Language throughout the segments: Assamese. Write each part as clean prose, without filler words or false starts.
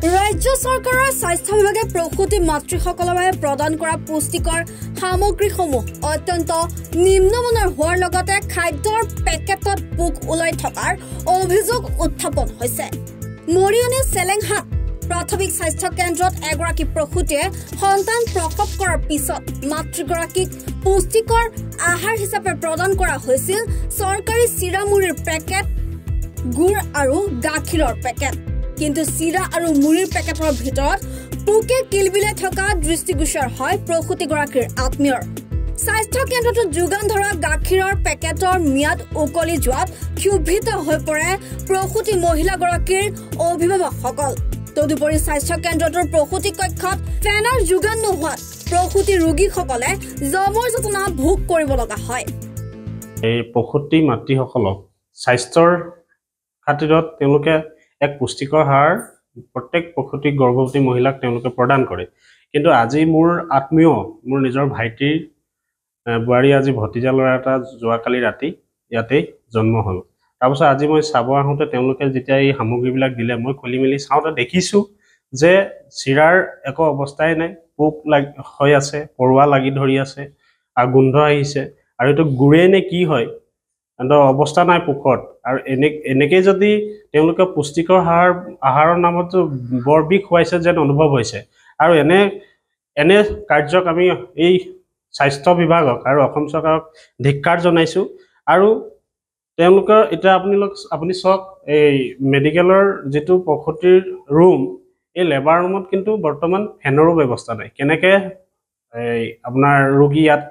ৰাজ্য চৰকাৰৰ স্বাস্থ্য বিভাগে প্ৰসূতি মাতৃসকলৰ বাবে প্ৰদান কৰা পুষ্টিকৰ সামগ্ৰীসমূহ অত্যন্ত নিম্নমানৰ হোৱাৰ লগতে খাদ্যৰ পেকেটত পোক ওলাই থকাৰ অভিযোগ উত্থাপন হৈছে। মৰিয়নি চেলেংহাট প্ৰাথমিক স্বাস্থ্য কেন্দ্ৰত এগৰাকী প্ৰসূতিয়ে সন্তান প্ৰসৱ কৰাৰ পিছত মাতৃগৰাকীক পুষ্টিকৰ আহাৰ হিচাপে প্ৰদান কৰা হৈছিল চৰকাৰী চিৰা মুড়িৰ পেকেট, গুড় আৰু গাখীৰৰ পেকেট। কিন্তু চিৰা আৰু মুড়িৰ পেকেটৰ ভিতৰত পোকে কিলবিলাই থকা দৃষ্টিগোচৰ হয় প্ৰসূতিগৰাকীৰ আত্মীয়ৰ। স্বাস্থ্য কেন্দ্ৰটোত যোগান ধৰা গাখীৰৰ পেকেটৰ ম্যাদ উকলি যোৱাত ক্ষুব্ধিত হৈ পৰে প্ৰসূতি মহিলাগৰাকীৰ অভিভাৱকসকল। তদুপৰি স্বাস্থ্য কেন্দ্ৰটোৰ প্ৰসূতি কক্ষত ফেনৰ যোগান নোহোৱাত প্ৰসূতি ৰোগীসকলে জমৰ যন্ত্ৰণা ভোগ কৰিব লগা হয়। এই প্ৰসূতি মাতৃসকলক স্বাস্থ্যৰ খাতিৰত তেওঁলোকে এক পুষ্টিকৰ আহাৰ প্ৰত্যেক প্ৰসূতি গৰ্ভৱতী মহিলাক তেওঁলোকে প্ৰদান কৰে। কিন্তু আজি মোৰ আত্মীয়, মোৰ নিজৰ ভাইটিৰ বোৱাৰী আজি ভতিজা ল'ৰা এটা যোৱাকালি ৰাতি ইয়াতে জন্ম হ'ল। তাৰপিছত আজি মই চাব আহোঁতে তেওঁলোকে যেতিয়া এই সামগ্ৰীবিলাক দিলে, মই খুলি মেলি চাওঁতে দেখিছোঁ যে চিৰাৰ একো অৱস্থাই নাই, পোক হৈ আছে, পৰুৱা লাগি ধৰি আছে আৰু গোন্ধ আহিছে। আৰু এইটো গুড়ে নে কি হয়, অৱস্থা নাই পোকত। আৰু এনেকেই যদি তেওঁলোকে পুষ্টিকৰ আহাৰৰ নামতো বৰ বিষ খুৱাইছে যেন অনুভৱ হৈছে। আৰু এনে কাৰ্যক আমি এই স্বাস্থ্য বিভাগক আৰু অসম চৰকাৰক ধিক্কাৰ জনাইছোঁ। আৰু তেওঁলোকৰ এতিয়া আপুনি চাওক, এই মেডিকেলৰ যিটো প্ৰসূতিৰ ৰুম, এই লেবাৰ ৰুমত কিন্তু বৰ্তমান ফেনৰো ব্যৱস্থা নাই। কেনেকৈ আপোনাৰ ৰোগী ইয়াত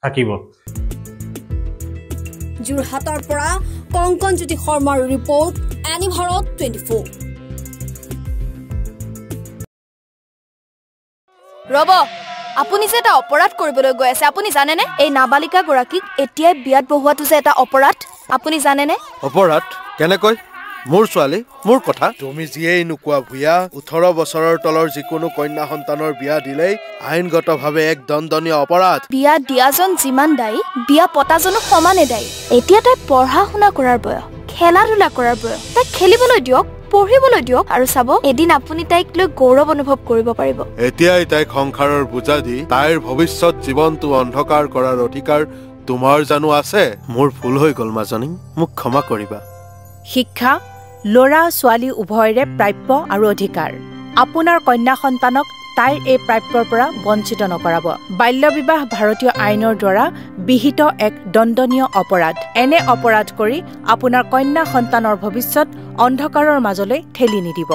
থাকিব? যোৰহাটৰ পৰা কংকনজ্যোতি শৰ্মাৰ ৰিপৰ্ট, এনি ভাৰত 24। ৰব, আপুনি যে এটা অপৰাধ কৰিবলৈ গৈ আছে, আপুনি জানেনে? এই নাবালিকা গৰাকীক এতিয়াই বিয়াত বহোৱাটো যে এটা অপৰাধ, আপুনি জানেনে? অপৰাধ কেনেকৈ? মোৰ ছোৱালী, মোৰ কথা। তুমি যিয়েই নোকোৱা ভূঞা, 18 বছৰৰ তলৰ যিকোনো কন্যা সন্তানৰ বিয়া দিলেই আইনগতভাৱে এক দণ্ডনীয় অপৰাধ। বিয়া দিয়াজন যিমান দায়ী, বিয়া পতাজনো সমানে দায়ী। এতিয়া তাই পঢ়া শুনা কৰাৰ বয়স, খেলা ধূলা কৰাৰ বয়স। তাইক খেলিবলৈ দিয়ক, পঢ়িবলৈ দিয়ক, আৰু চাব এদিন আপুনি তাইক লৈ গৌৰৱ অনুভৱ কৰিব পাৰিব। এতিয়াই তাইক সংসাৰৰ বোজা দি তাইৰ ভৱিষ্যত জীৱনটো অন্ধকাৰ কৰাৰ অধিকাৰ তোমাৰ জানো আছে? মোৰ ভুল হৈ গ'ল মাজনী, মোক ক্ষমা কৰিবা। শিক্ষা ল'ৰা ছোৱালী উভয়ৰে প্ৰাপ্য আৰু অধিকাৰ। আপোনাৰ কন্যা সন্তানক তাইৰ এই প্ৰাপ্যৰ পৰা বঞ্চিত নকৰাব। বাল্য বিবাহ ভাৰতীয় আইনৰ দ্বাৰা বিহিত এক দণ্ডনীয় অপৰাধ। এনে অপৰাধ কৰি আপোনাৰ কন্যা সন্তানৰ ভৱিষ্যত অন্ধকাৰৰ মাজলৈ ঠেলি নিদিব।